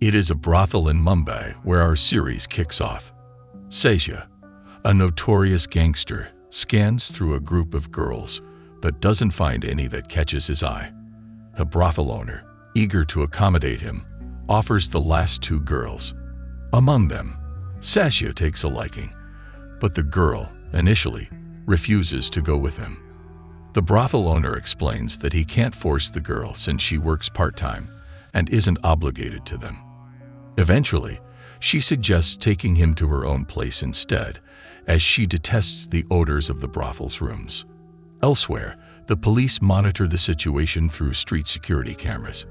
It is a brothel in Mumbai where our series kicks off. Sasha, a notorious gangster, scans through a group of girls but doesn't find any that catches his eye. The brothel owner, eager to accommodate him, offers the last two girls. Among them, Sasha takes a liking, but the girl, initially, refuses to go with him. The brothel owner explains that he can't force the girl since she works part-time and isn't obligated to them. Eventually, she suggests taking him to her own place instead, as she detests the odors of the brothel's rooms. Elsewhere, the police monitor the situation through street security cameras.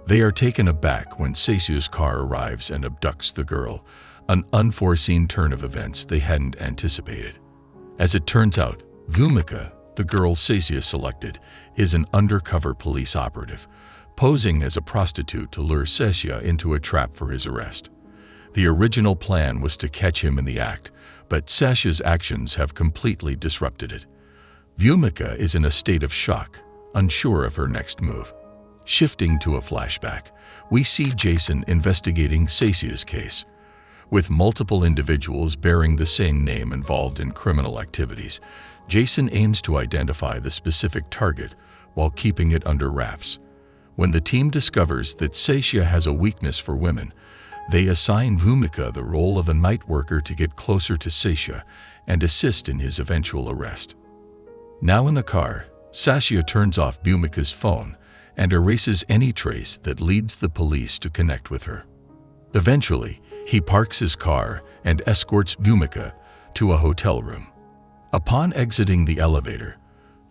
They are taken aback when Sasha's car arrives and abducts the girl, an unforeseen turn of events they hadn't anticipated. As it turns out, Bhumika, the girl Sasha selected, is an undercover police operative, posing as a prostitute to lure Sasha into a trap for his arrest. The original plan was to catch him in the act, but Sasha's actions have completely disrupted it. Bhumika is in a state of shock, unsure of her next move. Shifting to a flashback, we see Jason investigating Sasha's case. With multiple individuals bearing the same name involved in criminal activities, Jason aims to identify the specific target while keeping it under wraps. When the team discovers that Sasha has a weakness for women, they assign Bhumika the role of a night worker to get closer to Sasha and assist in his eventual arrest. Now in the car, Sasha turns off Bhumika's phone and erases any trace that leads the police to connect with her. Eventually, he parks his car and escorts Bhumika to a hotel room. Upon exiting the elevator,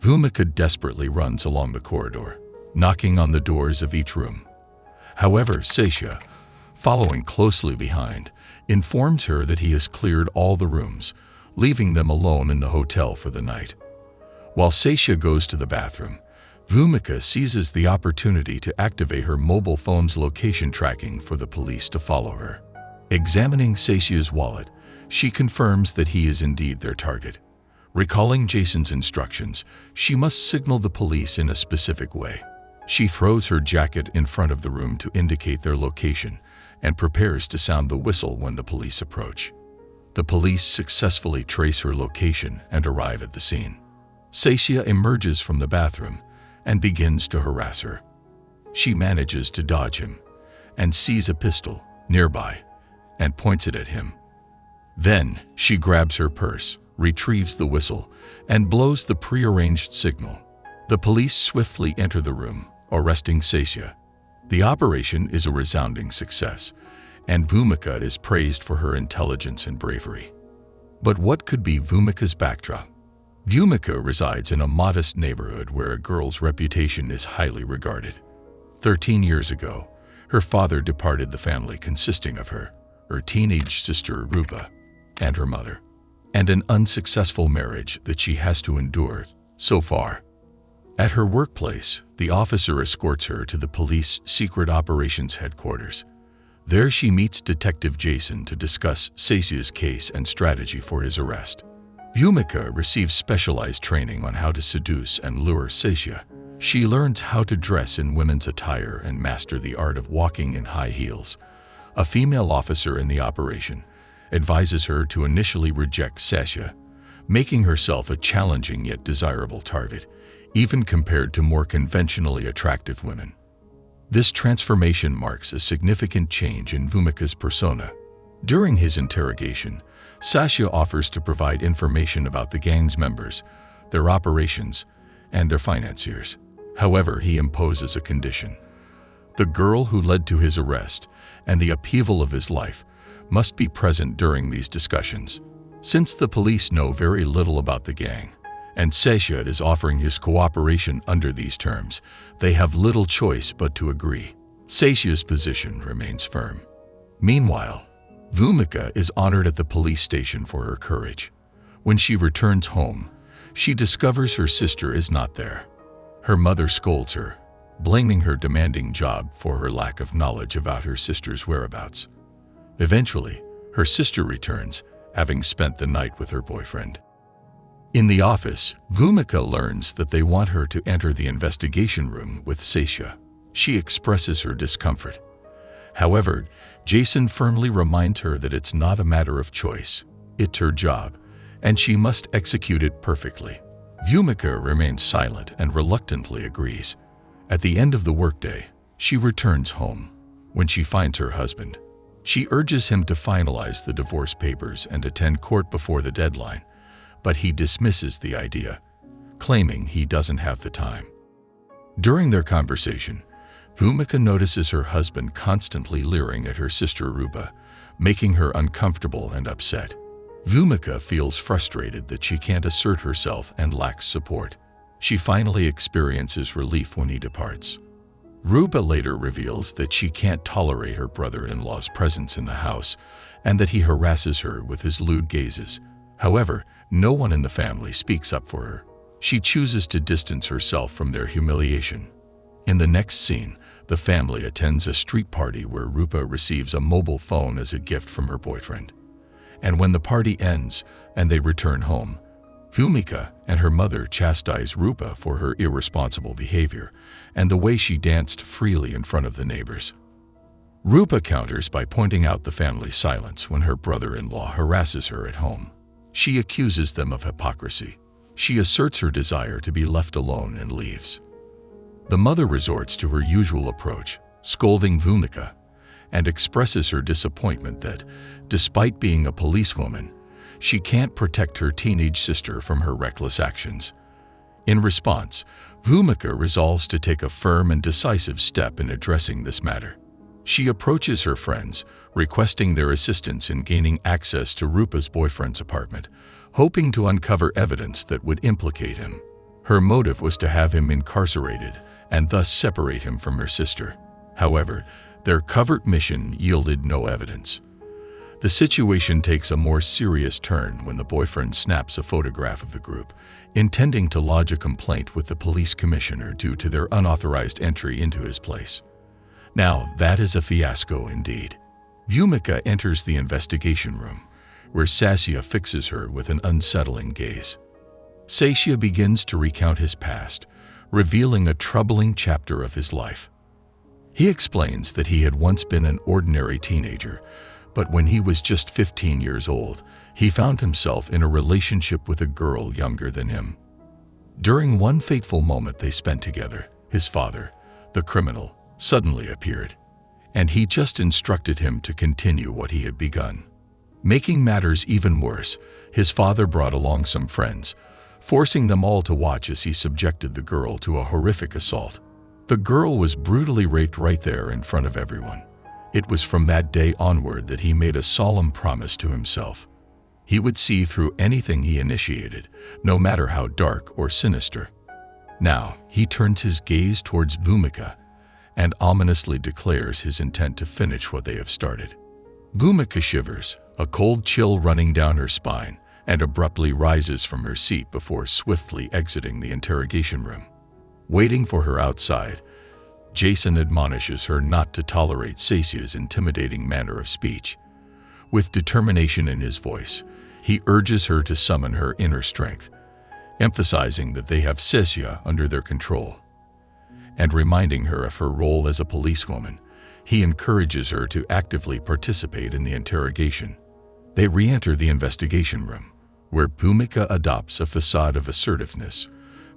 Bhumika desperately runs along the corridor, knocking on the doors of each room. However, Sasha, following closely behind, informs her that he has cleared all the rooms, leaving them alone in the hotel for the night. While Sasha goes to the bathroom, Bhumika seizes the opportunity to activate her mobile phone's location tracking for the police to follow her. Examining Sasha's wallet, she confirms that he is indeed their target. Recalling Jason's instructions, she must signal the police in a specific way. She throws her jacket in front of the room to indicate their location and prepares to sound the whistle when the police approach. The police successfully trace her location and arrive at the scene. Sasha emerges from the bathroom and begins to harass her. She manages to dodge him and sees a pistol nearby and points it at him. Then she grabs her purse, retrieves the whistle, and blows the prearranged signal. The police swiftly enter the room, arresting Sasha. The operation is a resounding success, and Bhumika is praised for her intelligence and bravery. But what could be Bhumika's backdrop? Bhumika resides in a modest neighborhood where a girl's reputation is highly regarded. 13 years ago, her father departed the family consisting of her teenage sister Rupa, and her mother, and an unsuccessful marriage that she has to endure so far. At her workplace, the officer escorts her to the police secret operations headquarters. There she meets Detective Jason to discuss Sasha's case and strategy for his arrest. Bhumika receives specialized training on how to seduce and lure Sasha. She learns how to dress in women's attire and master the art of walking in high heels. A female officer in the operation advises her to initially reject Sasha, making herself a challenging yet desirable target, even compared to more conventionally attractive women. This transformation marks a significant change in Bhumika's persona. During his interrogation, Sasha offers to provide information about the gang's members, their operations, and their financiers. However, he imposes a condition. The girl who led to his arrest and the upheaval of his life must be present during these discussions. Since the police know very little about the gang, and Sasha is offering his cooperation under these terms, they have little choice but to agree. Sasha's position remains firm. Meanwhile, Bhumika is honored at the police station for her courage. When she returns home, she discovers her sister is not there. Her mother scolds her, blaming her demanding job for her lack of knowledge about her sister's whereabouts. Eventually, her sister returns, having spent the night with her boyfriend. In the office, Bhumika learns that they want her to enter the investigation room with Sasha. She expresses her discomfort. However, Jason firmly reminds her that it's not a matter of choice. It's her job, and she must execute it perfectly. Bhumika remains silent and reluctantly agrees. At the end of the workday, she returns home. When she finds her husband, she urges him to finalize the divorce papers and attend court before the deadline, but he dismisses the idea, claiming he doesn't have the time. During their conversation, Bhumika notices her husband constantly leering at her sister Rupa, making her uncomfortable and upset. Bhumika feels frustrated that she can't assert herself and lacks support. She finally experiences relief when he departs. Rupa later reveals that she can't tolerate her brother-in-law's presence in the house and that he harasses her with his lewd gazes. However, no one in the family speaks up for her. She chooses to distance herself from their humiliation. In the next scene, the family attends a street party where Rupa receives a mobile phone as a gift from her boyfriend. And when the party ends and they return home, Bhumika and her mother chastise Rupa for her irresponsible behavior and the way she danced freely in front of the neighbors. Rupa counters by pointing out the family's silence when her brother-in-law harasses her at home. She accuses them of hypocrisy. She asserts her desire to be left alone and leaves. The mother resorts to her usual approach, scolding Bhumika, and expresses her disappointment that, despite being a policewoman, she can't protect her teenage sister from her reckless actions. In response, Bhumika resolves to take a firm and decisive step in addressing this matter. She approaches her friends, requesting their assistance in gaining access to Rupa's boyfriend's apartment, hoping to uncover evidence that would implicate him. Her motive was to have him incarcerated and thus separate him from her sister. However, their covert mission yielded no evidence. The situation takes a more serious turn when the boyfriend snaps a photograph of the group, intending to lodge a complaint with the police commissioner due to their unauthorized entry into his place. Now, that is a fiasco indeed. Bhumika enters the investigation room, where Sasya fixes her with an unsettling gaze. Sasya begins to recount his past, revealing a troubling chapter of his life. He explains that he had once been an ordinary teenager, but when he was just 15 years old, he found himself in a relationship with a girl younger than him. During one fateful moment they spent together, his father, the criminal, suddenly appeared, and he just instructed him to continue what he had begun. Making matters even worse, his father brought along some friends, forcing them all to watch as he subjected the girl to a horrific assault. The girl was brutally raped right there in front of everyone. It was from that day onward that he made a solemn promise to himself. He would see through anything he initiated, no matter how dark or sinister. Now, he turns his gaze towards Bhumika and ominously declares his intent to finish what they have started. Bhumika shivers, a cold chill running down her spine, and abruptly rises from her seat before swiftly exiting the interrogation room. Waiting for her outside, Jason admonishes her not to tolerate Sasya's intimidating manner of speech. With determination in his voice, he urges her to summon her inner strength, emphasizing that they have Sasya under their control. And reminding her of her role as a policewoman, he encourages her to actively participate in the interrogation. They re-enter the investigation room, where Bhumika adopts a facade of assertiveness,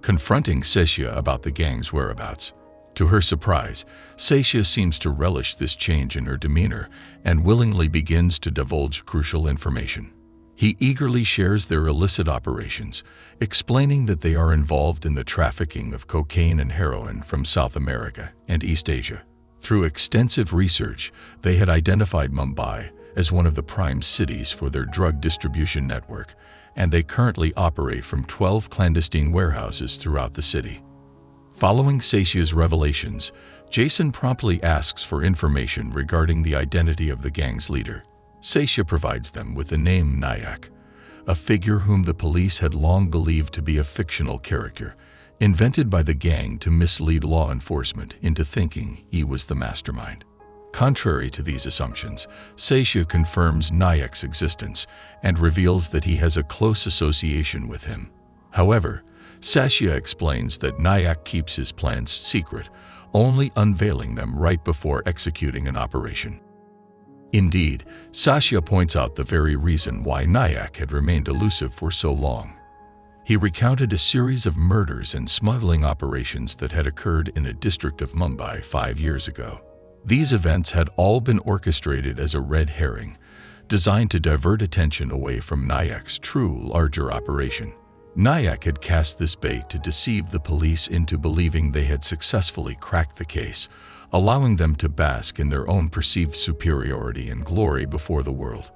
confronting Sasya about the gang's whereabouts. To her surprise, Sasya seems to relish this change in her demeanor and willingly begins to divulge crucial information. He eagerly shares their illicit operations, explaining that they are involved in the trafficking of cocaine and heroin from South America and East Asia. Through extensive research, they had identified Mumbai as one of the prime cities for their drug distribution network, and they currently operate from 12 clandestine warehouses throughout the city. Following Sasya's revelations, Jason promptly asks for information regarding the identity of the gang's leader. Sasya provides them with the name Nayak, a figure whom the police had long believed to be a fictional character, invented by the gang to mislead law enforcement into thinking he was the mastermind. Contrary to these assumptions, Sasya confirms Nayak's existence and reveals that he has a close association with him. However, Sasya explains that Nayak keeps his plans secret, only unveiling them right before executing an operation. Indeed, Sasha points out the very reason why Nayak had remained elusive for so long. He recounted a series of murders and smuggling operations that had occurred in a district of Mumbai 5 years ago. These events had all been orchestrated as a red herring, designed to divert attention away from Nayak's true, larger operation. Nayak had cast this bait to deceive the police into believing they had successfully cracked the case, allowing them to bask in their own perceived superiority and glory before the world.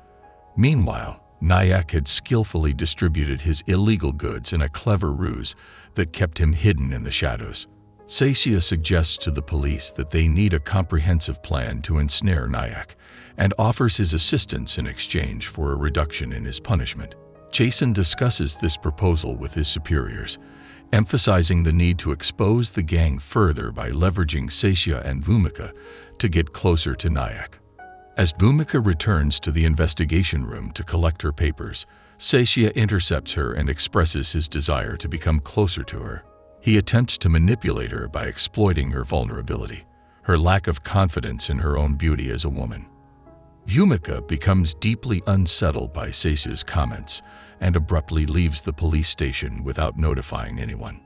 Meanwhile, Nayak had skillfully distributed his illegal goods in a clever ruse that kept him hidden in the shadows. Sasha suggests to the police that they need a comprehensive plan to ensnare Nayak, and offers his assistance in exchange for a reduction in his punishment. Jason discusses this proposal with his superiors, emphasizing the need to expose the gang further by leveraging Sasha and Bhumika to get closer to Nayak. As Bhumika returns to the investigation room to collect her papers, Sasha intercepts her and expresses his desire to become closer to her. He attempts to manipulate her by exploiting her vulnerability, her lack of confidence in her own beauty as a woman. Bhumika becomes deeply unsettled by Sasha's comments and abruptly leaves the police station without notifying anyone.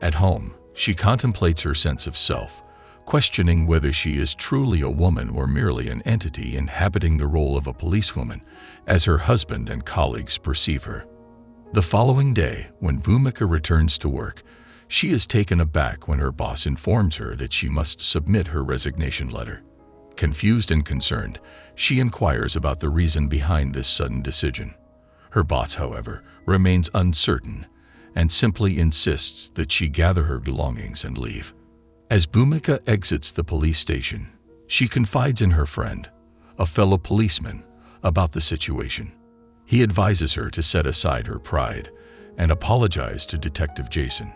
At home, she contemplates her sense of self, questioning whether she is truly a woman or merely an entity inhabiting the role of a policewoman, as her husband and colleagues perceive her. The following day, when Bhumika returns to work, she is taken aback when her boss informs her that she must submit her resignation letter. Confused and concerned, she inquires about the reason behind this sudden decision. Her boss, however, remains uncertain and simply insists that she gather her belongings and leave. As Bhumika exits the police station, she confides in her friend, a fellow policeman, about the situation. He advises her to set aside her pride and apologize to Detective Jason.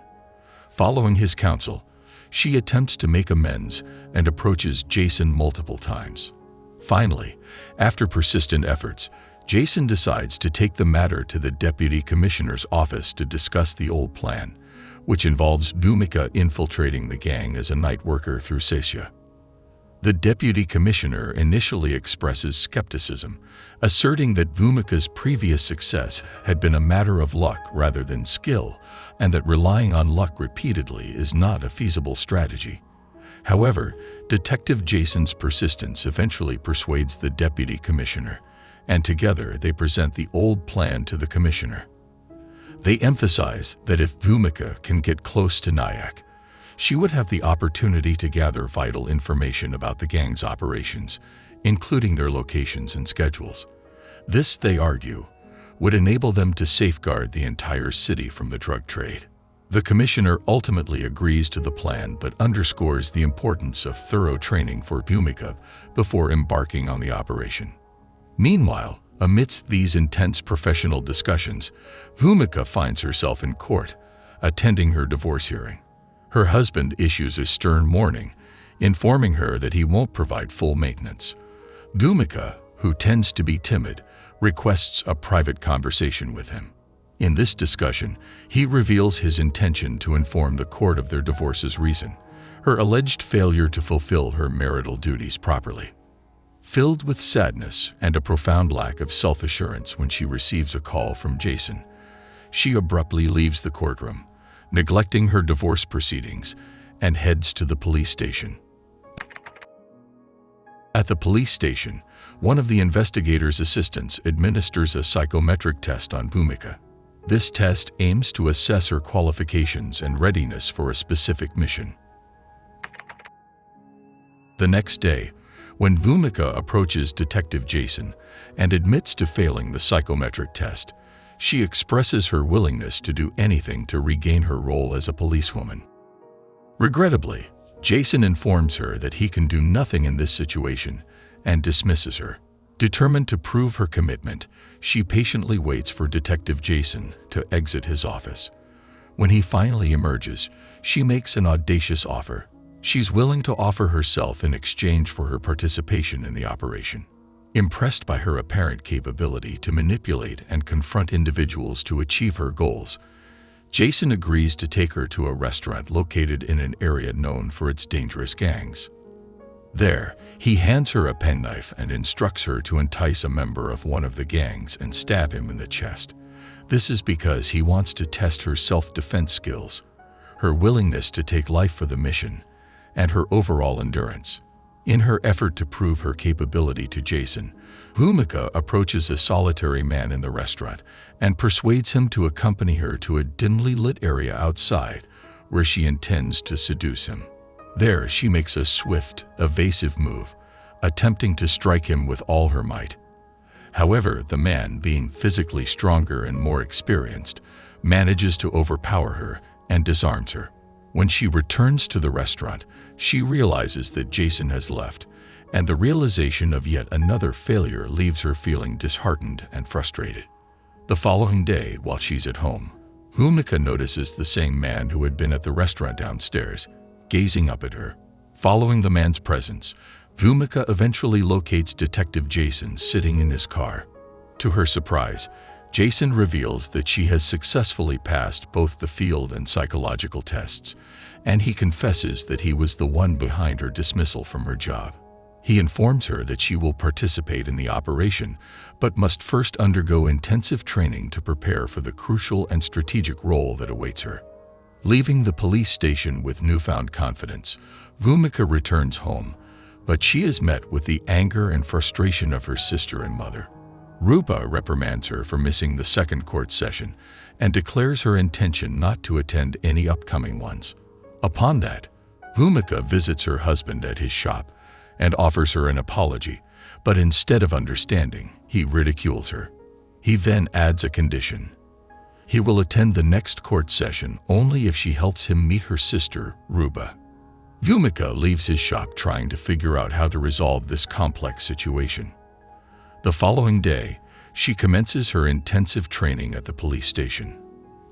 Following his counsel, she attempts to make amends and approaches Jason multiple times. Finally, after persistent efforts, Jason decides to take the matter to the Deputy Commissioner's office to discuss the old plan, which involves Bhumika infiltrating the gang as a night worker through Sasha. The Deputy Commissioner initially expresses skepticism, asserting that Bhumika's previous success had been a matter of luck rather than skill, and that relying on luck repeatedly is not a feasible strategy. However, Detective Jason's persistence eventually persuades the Deputy Commissioner, and together they present the old plan to the Commissioner. They emphasize that if Bhumika can get close to Nayak, she would have the opportunity to gather vital information about the gang's operations, including their locations and schedules. This, they argue, would enable them to safeguard the entire city from the drug trade. The Commissioner ultimately agrees to the plan but underscores the importance of thorough training for Bhumika before embarking on the operation. Meanwhile, amidst these intense professional discussions, Bhumika finds herself in court, attending her divorce hearing. Her husband issues a stern warning, informing her that he won't provide full maintenance. Bhumika, who tends to be timid, requests a private conversation with him. In this discussion, he reveals his intention to inform the court of their divorce's reason, her alleged failure to fulfill her marital duties properly. Filled with sadness and a profound lack of self-assurance when she receives a call from Jason, she abruptly leaves the courtroom, neglecting her divorce proceedings, and heads to the police station. At the police station, one of the investigator's assistants administers a psychometric test on Bhumika. This test aims to assess her qualifications and readiness for a specific mission. The next day, when Bhumika approaches Detective Jason and admits to failing the psychometric test, she expresses her willingness to do anything to regain her role as a policewoman. Regrettably, Jason informs her that he can do nothing in this situation and dismisses her. Determined to prove her commitment, she patiently waits for Detective Jason to exit his office. When he finally emerges, she makes an audacious offer. She's willing to offer herself in exchange for her participation in the operation. Impressed by her apparent capability to manipulate and confront individuals to achieve her goals, Jason agrees to take her to a restaurant located in an area known for its dangerous gangs. There, he hands her a penknife and instructs her to entice a member of one of the gangs and stab him in the chest. This is because he wants to test her self-defense skills, her willingness to take life for the mission, and her overall endurance. In her effort to prove her capability to Jason, Bhumika approaches a solitary man in the restaurant and persuades him to accompany her to a dimly lit area outside where she intends to seduce him. There, she makes a swift, evasive move, attempting to strike him with all her might. However, the man, being physically stronger and more experienced, manages to overpower her and disarms her. When she returns to the restaurant, she realizes that Jason has left, and the realization of yet another failure leaves her feeling disheartened and frustrated. The following day, while she's at home, Bhumika notices the same man who had been at the restaurant downstairs, gazing up at her. Following the man's presence, Bhumika eventually locates Detective Jason sitting in his car. To her surprise, Jason reveals that she has successfully passed both the field and psychological tests, and he confesses that he was the one behind her dismissal from her job. He informs her that she will participate in the operation, but must first undergo intensive training to prepare for the crucial and strategic role that awaits her. Leaving the police station with newfound confidence, Bhumika returns home, but she is met with the anger and frustration of her sister and mother. Rupa reprimands her for missing the second court session and declares her intention not to attend any upcoming ones. Upon that, Bhumika visits her husband at his shop and offers her an apology, but instead of understanding, he ridicules her. He then adds a condition. He will attend the next court session only if she helps him meet her sister, Rupa. Bhumika leaves his shop trying to figure out how to resolve this complex situation. The following day, she commences her intensive training at the police station.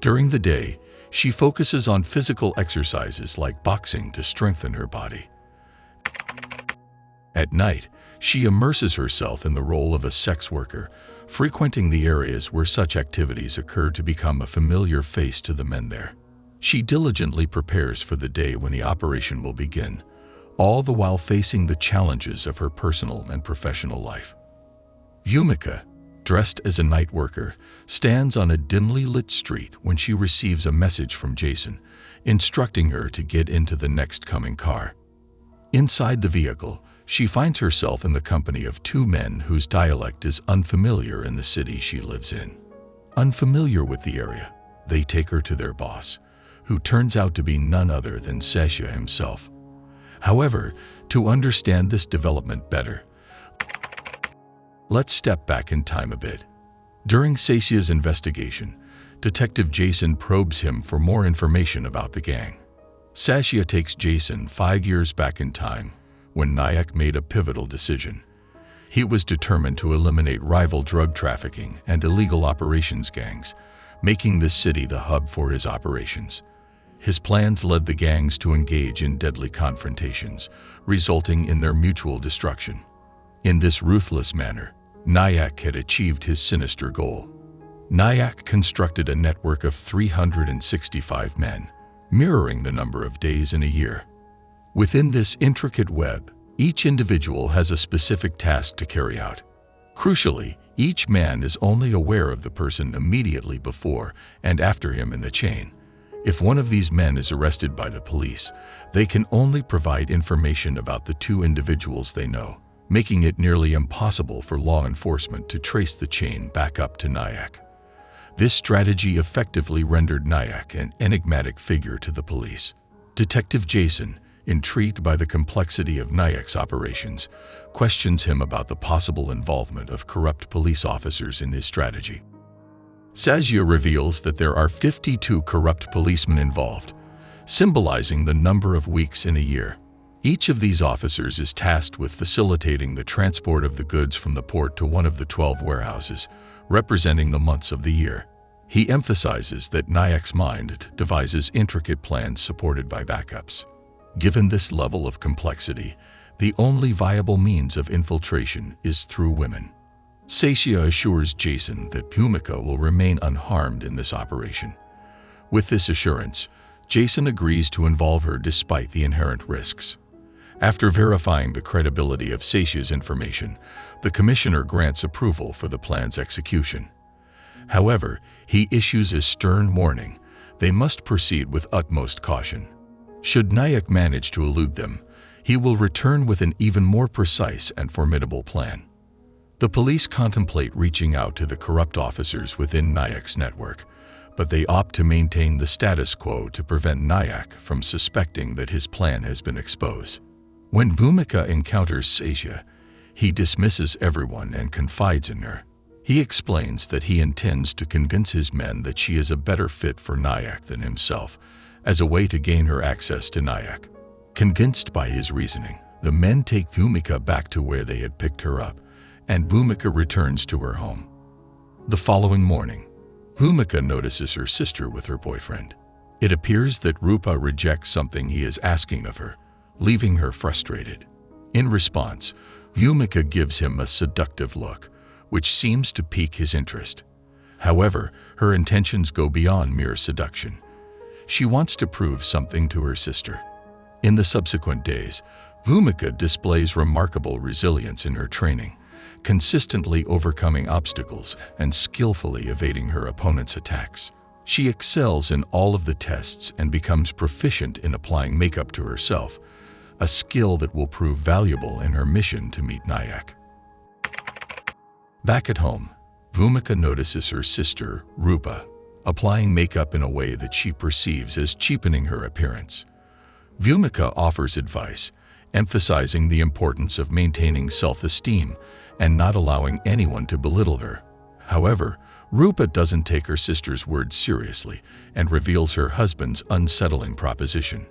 During the day, she focuses on physical exercises like boxing to strengthen her body. At night, she immerses herself in the role of a sex worker, frequenting the areas where such activities occur to become a familiar face to the men there. She diligently prepares for the day when the operation will begin, all the while facing the challenges of her personal and professional life. Bhumika, dressed as a night worker, stands on a dimly lit street when she receives a message from Jason, instructing her to get into the next coming car. Inside the vehicle, she finds herself in the company of two men whose dialect is unfamiliar in the city she lives in. Unfamiliar with the area, they take her to their boss, who turns out to be none other than Sasha himself. However, to understand this development better, let's step back in time a bit. During Sasha's investigation, Detective Jason probes him for more information about the gang. Sasha takes Jason 5 years back in time, when Nayak made a pivotal decision. He was determined to eliminate rival drug trafficking and illegal operations gangs, making this city the hub for his operations. His plans led the gangs to engage in deadly confrontations, resulting in their mutual destruction. In this ruthless manner, Nayak had achieved his sinister goal. Nayak constructed a network of 365 men, mirroring the number of days in a year. Within this intricate web, each individual has a specific task to carry out. Crucially, each man is only aware of the person immediately before and after him in the chain. If one of these men is arrested by the police, they can only provide information about the two individuals they know, making it nearly impossible for law enforcement to trace the chain back up to Nayak. This strategy effectively rendered Nayak an enigmatic figure to the police. Detective Jason, intrigued by the complexity of Nayak's operations, questions him about the possible involvement of corrupt police officers in his strategy. Sasha reveals that there are 52 corrupt policemen involved, symbolizing the number of weeks in a year. Each of these officers is tasked with facilitating the transport of the goods from the port to one of the 12 warehouses, representing the months of the year. He emphasizes that Nayak's mind devises intricate plans supported by backups. Given this level of complexity, the only viable means of infiltration is through women. Sasha assures Jason that Bhumika will remain unharmed in this operation. With this assurance, Jason agrees to involve her despite the inherent risks. After verifying the credibility of Seisha's information, the commissioner grants approval for the plan's execution. However, he issues a stern warning: they must proceed with utmost caution. Should Nayak manage to elude them, he will return with an even more precise and formidable plan. The police contemplate reaching out to the corrupt officers within Nayak's network, but they opt to maintain the status quo to prevent Nayak from suspecting that his plan has been exposed. When Bhumika encounters Seisha, he dismisses everyone and confides in her. He explains that he intends to convince his men that she is a better fit for Nayak than himself, as a way to gain her access to Nayak. Convinced by his reasoning, the men take Bhumika back to where they had picked her up, and Bhumika returns to her home. The following morning, Bhumika notices her sister with her boyfriend. It appears that Rupa rejects something he is asking of her, leaving her frustrated. In response, Bhumika gives him a seductive look, which seems to pique his interest. However, her intentions go beyond mere seduction. She wants to prove something to her sister. In the subsequent days, Bhumika displays remarkable resilience in her training, consistently overcoming obstacles and skillfully evading her opponent's attacks. She excels in all of the tests and becomes proficient in applying makeup to herself, a skill that will prove valuable in her mission to meet Nayak. Back at home, Bhumika notices her sister, Rupa, applying makeup in a way that she perceives as cheapening her appearance. Bhumika offers advice, emphasizing the importance of maintaining self-esteem and not allowing anyone to belittle her. However, Rupa doesn't take her sister's words seriously and reveals her husband's unsettling proposition.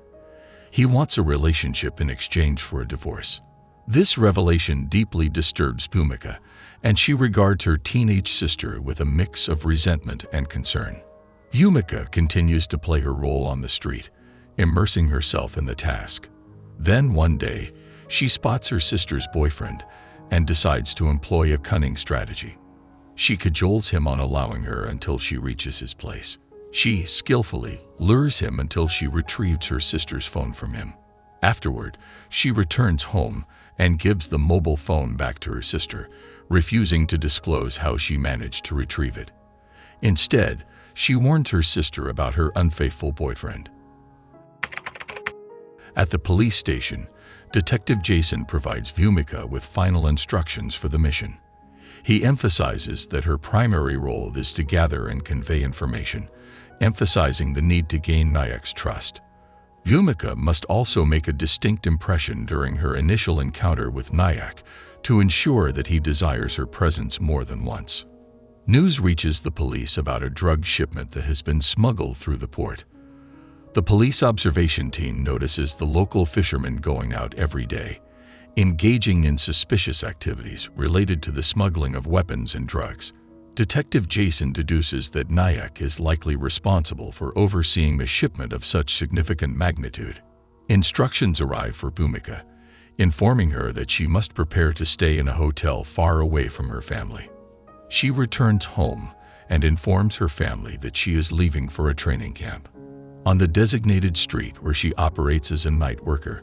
He wants a relationship in exchange for a divorce. This revelation deeply disturbs Bhumika, and she regards her teenage sister with a mix of resentment and concern. Bhumika continues to play her role on the street, immersing herself in the task. Then one day, she spots her sister's boyfriend and decides to employ a cunning strategy. She cajoles him on allowing her until she reaches his place. She skillfully lures him until she retrieves her sister's phone from him. Afterward, she returns home and gives the mobile phone back to her sister, refusing to disclose how she managed to retrieve it. Instead, she warns her sister about her unfaithful boyfriend. At the police station, Detective Jason provides Bhumika with final instructions for the mission. He emphasizes that her primary role is to gather and convey information, emphasizing the need to gain Nayak's trust. Bhumika must also make a distinct impression during her initial encounter with Nayak to ensure that he desires her presence more than once. News reaches the police about a drug shipment that has been smuggled through the port. The police observation team notices the local fishermen going out every day, engaging in suspicious activities related to the smuggling of weapons and drugs. Detective Jason deduces that Nayak is likely responsible for overseeing the shipment of such significant magnitude. Instructions arrive for Bhumika, informing her that she must prepare to stay in a hotel far away from her family. She returns home and informs her family that she is leaving for a training camp. On the designated street where she operates as a night worker,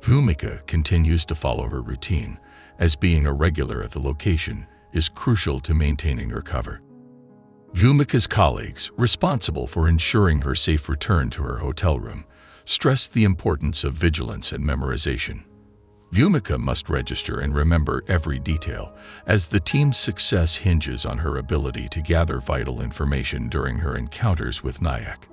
Bhumika continues to follow her routine, as being a regular at the location is crucial to maintaining her cover. Bhumika's colleagues, responsible for ensuring her safe return to her hotel room, stress the importance of vigilance and memorization. Bhumika must register and remember every detail, as the team's success hinges on her ability to gather vital information during her encounters with Nayak.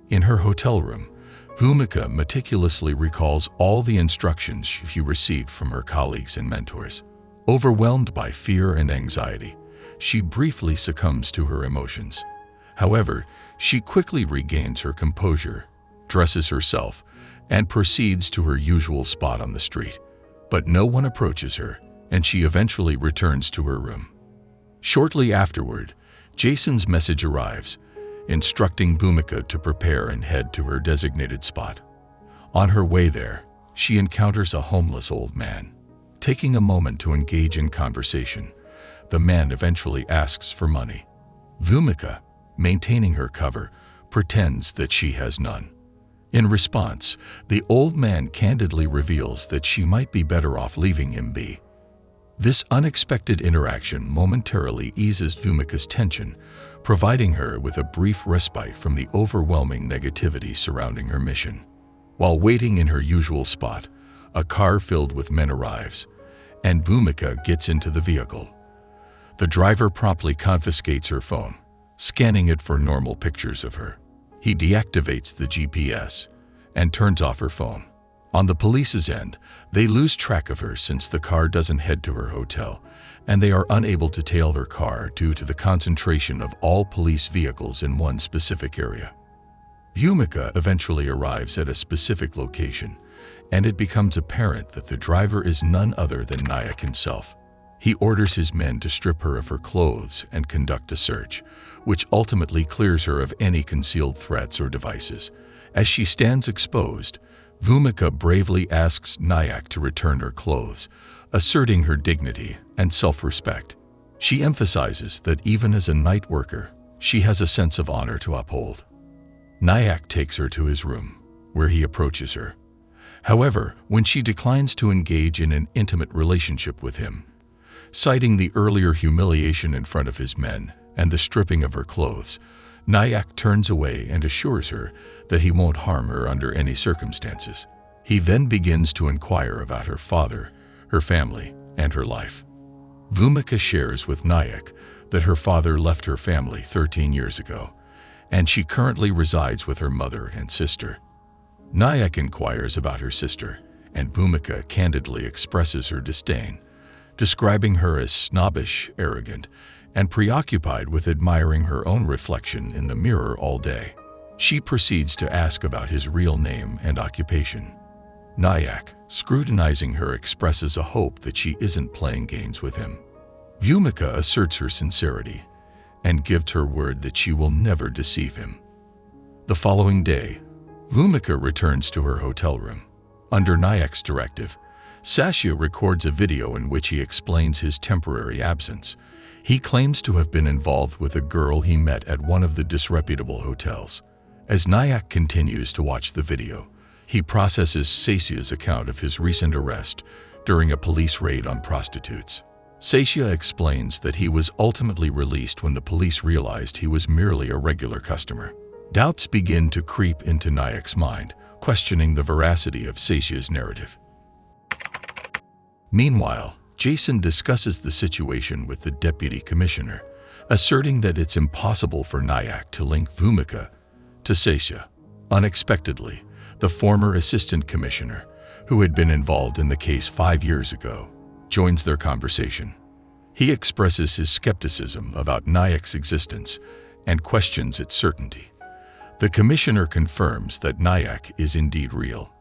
In her hotel room, Bhumika meticulously recalls all the instructions she received from her colleagues and mentors. Overwhelmed by fear and anxiety, she briefly succumbs to her emotions. However, she quickly regains her composure, dresses herself, and proceeds to her usual spot on the street. But no one approaches her, and she eventually returns to her room. Shortly afterward, Jason's message arrives, instructing Bhumika to prepare and head to her designated spot. On her way there, she encounters a homeless old man. Taking a moment to engage in conversation, the man eventually asks for money. Bhumika, maintaining her cover, pretends that she has none. In response, the old man candidly reveals that she might be better off leaving him be. This unexpected interaction momentarily eases Bhumika's tension, providing her with a brief respite from the overwhelming negativity surrounding her mission. While waiting in her usual spot, a car filled with men arrives, and Bhumika gets into the vehicle. The driver promptly confiscates her phone, scanning it for normal pictures of her. He deactivates the GPS and turns off her phone. On the police's end, they lose track of her since the car doesn't head to her hotel, and they are unable to tail her car due to the concentration of all police vehicles in one specific area. Bhumika eventually arrives at a specific location, and it becomes apparent that the driver is none other than Nayak himself. He orders his men to strip her of her clothes and conduct a search, which ultimately clears her of any concealed threats or devices. As she stands exposed, Bhumika bravely asks Nayak to return her clothes, asserting her dignity and self-respect. She emphasizes that even as a night worker, she has a sense of honor to uphold. Nayak takes her to his room, where he approaches her. However, when she declines to engage in an intimate relationship with him, citing the earlier humiliation in front of his men and the stripping of her clothes, Nayak turns away and assures her that he won't harm her under any circumstances. He then begins to inquire about her father, her family, and her life. Bhumika shares with Nayak that her father left her family 13 years ago, and she currently resides with her mother and sister. Nayak inquires about her sister, and Bhumika candidly expresses her disdain, describing her as snobbish, arrogant, and preoccupied with admiring her own reflection in the mirror all day. She proceeds to ask about his real name and occupation. Nayak, scrutinizing her, expresses a hope that she isn't playing games with him. Bhumika asserts her sincerity and gives her word that she will never deceive him. The following day, Bhumika returns to her hotel room. Under Nayak's directive, Sashya records a video in which he explains his temporary absence. He claims to have been involved with a girl he met at one of the disreputable hotels. As Nayak continues to watch the video, he processes Sashya's account of his recent arrest during a police raid on prostitutes. Sashya explains that he was ultimately released when the police realized he was merely a regular customer. Doubts begin to creep into Nayak's mind, questioning the veracity of Sashya's narrative. Meanwhile, Jason discusses the situation with the deputy commissioner, asserting that it's impossible for Nayak to link Bhumika to Sashya. Unexpectedly, the former assistant commissioner, who had been involved in the case 5 years ago, joins their conversation. He expresses his skepticism about Nayak's existence and questions its certainty. The commissioner confirms that Nayak is indeed real.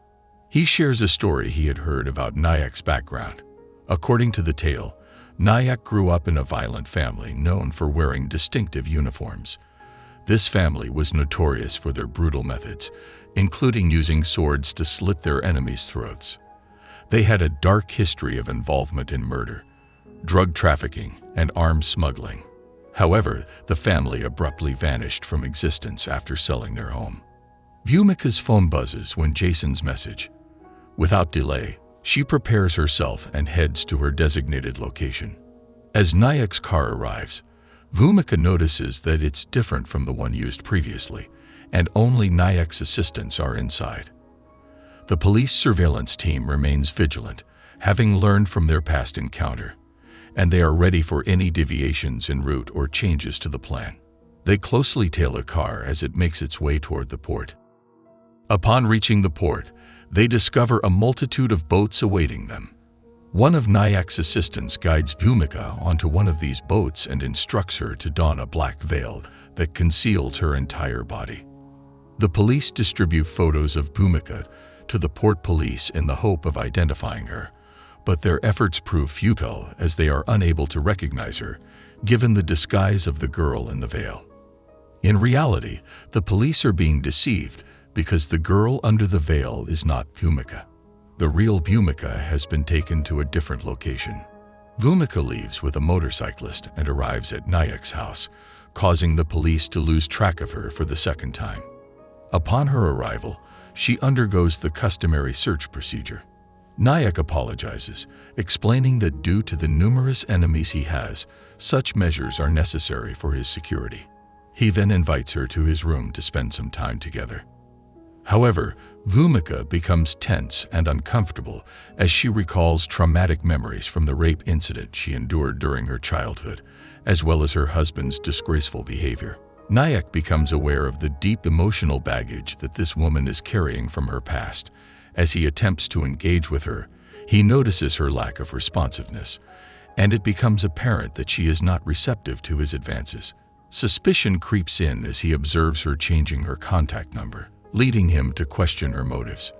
He shares a story he had heard about Nayak's background. According to the tale, Nayak grew up in a violent family known for wearing distinctive uniforms. This family was notorious for their brutal methods, including using swords to slit their enemies' throats. They had a dark history of involvement in murder, drug trafficking, and arms smuggling. However, the family abruptly vanished from existence after selling their home. Bhumika's phone buzzes when Jason's message. Without delay, she prepares herself and heads to her designated location. As Nayak's car arrives, Bhumika notices that it's different from the one used previously, and only Nayak's assistants are inside. The police surveillance team remains vigilant, having learned from their past encounter, and they are ready for any deviations en route or changes to the plan. They closely tail a car as it makes its way toward the port. Upon reaching the port, they discover a multitude of boats awaiting them. One of Nayak's assistants guides Bhumika onto one of these boats and instructs her to don a black veil that conceals her entire body. The police distribute photos of Bhumika to the port police in the hope of identifying her, but their efforts prove futile as they are unable to recognize her, given the disguise of the girl in the veil. In reality, the police are being deceived because the girl under the veil is not Bhumika. The real Bhumika has been taken to a different location. Bhumika leaves with a motorcyclist and arrives at Nayak's house, causing the police to lose track of her for the second time. Upon her arrival, she undergoes the customary search procedure. Nayak apologizes, explaining that due to the numerous enemies he has, such measures are necessary for his security. He then invites her to his room to spend some time together. However, Bhumika becomes tense and uncomfortable as she recalls traumatic memories from the rape incident she endured during her childhood, as well as her husband's disgraceful behavior. Nayak becomes aware of the deep emotional baggage that this woman is carrying from her past. As he attempts to engage with her, he notices her lack of responsiveness, and it becomes apparent that she is not receptive to his advances. Suspicion creeps in as he observes her changing her contact number, leading him to question her motives.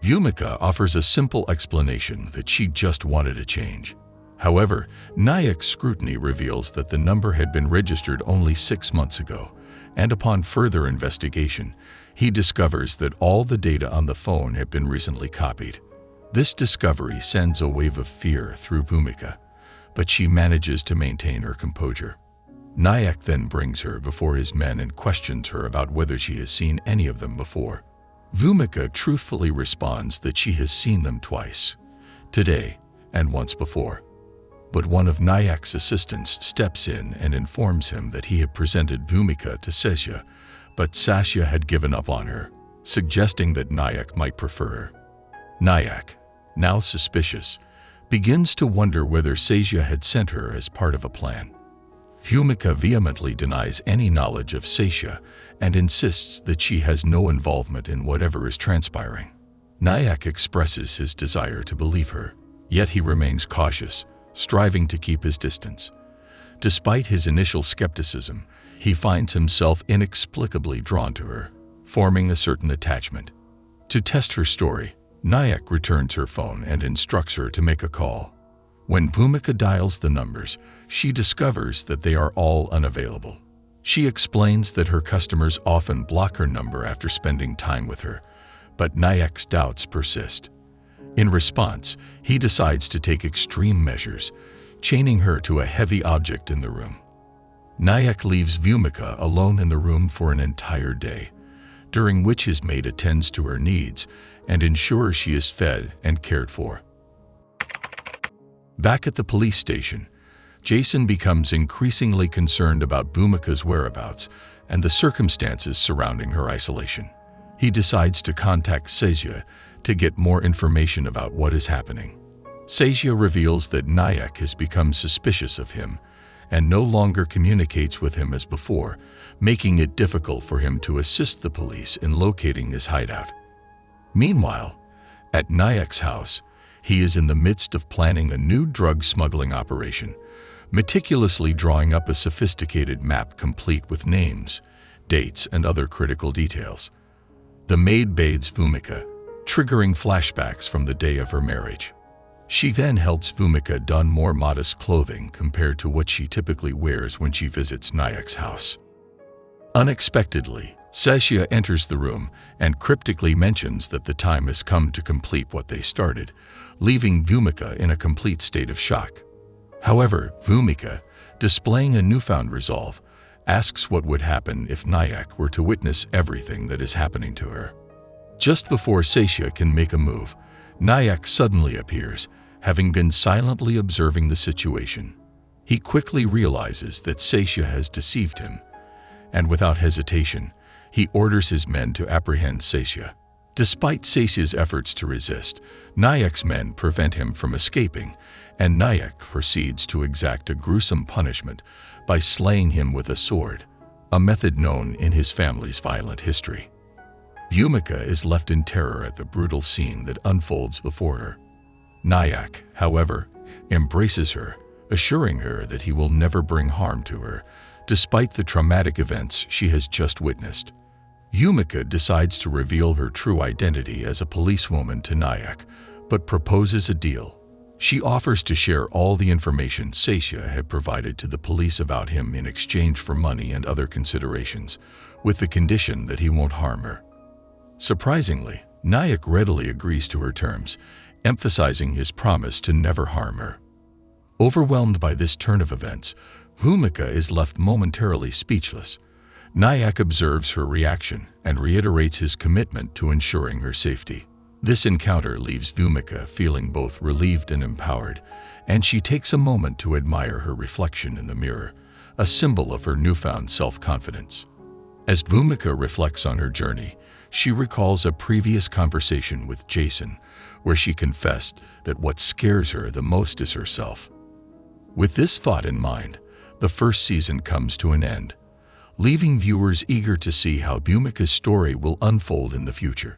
Bhumika offers a simple explanation that she just wanted a change. However, Nayak's scrutiny reveals that the number had been registered only 6 months ago, and upon further investigation, he discovers that all the data on the phone had been recently copied. This discovery sends a wave of fear through Bhumika, but she manages to maintain her composure. Nayak then brings her before his men and questions her about whether she has seen any of them before. Bhumika truthfully responds that she has seen them twice, today and once before. But one of Nayak's assistants steps in and informs him that he had presented Bhumika to Sesha, but Sasha had given up on her, suggesting that Nayak might prefer her. Nayak, now suspicious, begins to wonder whether Sesha had sent her as part of a plan. Bhumika vehemently denies any knowledge of Sesha and insists that she has no involvement in whatever is transpiring. Nayak expresses his desire to believe her, yet he remains cautious, striving to keep his distance. Despite his initial skepticism, he finds himself inexplicably drawn to her, forming a certain attachment. To test her story, Nayak returns her phone and instructs her to make a call. When Bhumika dials the numbers, she discovers that they are all unavailable. She explains that her customers often block her number after spending time with her, but Nayak's doubts persist. In response, he decides to take extreme measures, chaining her to a heavy object in the room. Nayak leaves Bhumika alone in the room for an entire day, during which his maid attends to her needs and ensures she is fed and cared for. Back at the police station, Jason becomes increasingly concerned about Bhumika's whereabouts and the circumstances surrounding her isolation. He decides to contact Sesha to get more information about what is happening. Sesha reveals that Nayak has become suspicious of him and no longer communicates with him as before, making it difficult for him to assist the police in locating his hideout. Meanwhile, at Nayak's house, he is in the midst of planning a new drug smuggling operation, meticulously drawing up a sophisticated map complete with names, dates, and other critical details. The maid bathes Bhumika, triggering flashbacks from the day of her marriage. She then helps Bhumika don more modest clothing compared to what she typically wears when she visits Nayak's house. Unexpectedly, Sesha enters the room and cryptically mentions that the time has come to complete what they started, leaving Bhumika in a complete state of shock. However, Bhumika, displaying a newfound resolve, asks what would happen if Nayak were to witness everything that is happening to her. Just before Sesha can make a move, Nayak suddenly appears, having been silently observing the situation. He quickly realizes that Sesha has deceived him, and without hesitation, he orders his men to apprehend Sesha. Despite Sesha's efforts to resist, Nayak's men prevent him from escaping, and Nayak proceeds to exact a gruesome punishment by slaying him with a sword, a method known in his family's violent history. Bhumika is left in terror at the brutal scene that unfolds before her. Nayak, however, embraces her, assuring her that he will never bring harm to her, despite the traumatic events she has just witnessed. Bhumika decides to reveal her true identity as a policewoman to Nayak, but proposes a deal. She offers to share all the information Sesha had provided to the police about him in exchange for money and other considerations, with the condition that he won't harm her. Surprisingly, Nayak readily agrees to her terms, emphasizing his promise to never harm her. Overwhelmed by this turn of events, Bhumika is left momentarily speechless. Nayak observes her reaction and reiterates his commitment to ensuring her safety. This encounter leaves Bhumika feeling both relieved and empowered, and she takes a moment to admire her reflection in the mirror, a symbol of her newfound self-confidence. As Bhumika reflects on her journey, she recalls a previous conversation with Jason, where she confessed that what scares her the most is herself. With this thought in mind, the first season comes to an end, leaving viewers eager to see how Bhumika's story will unfold in the future.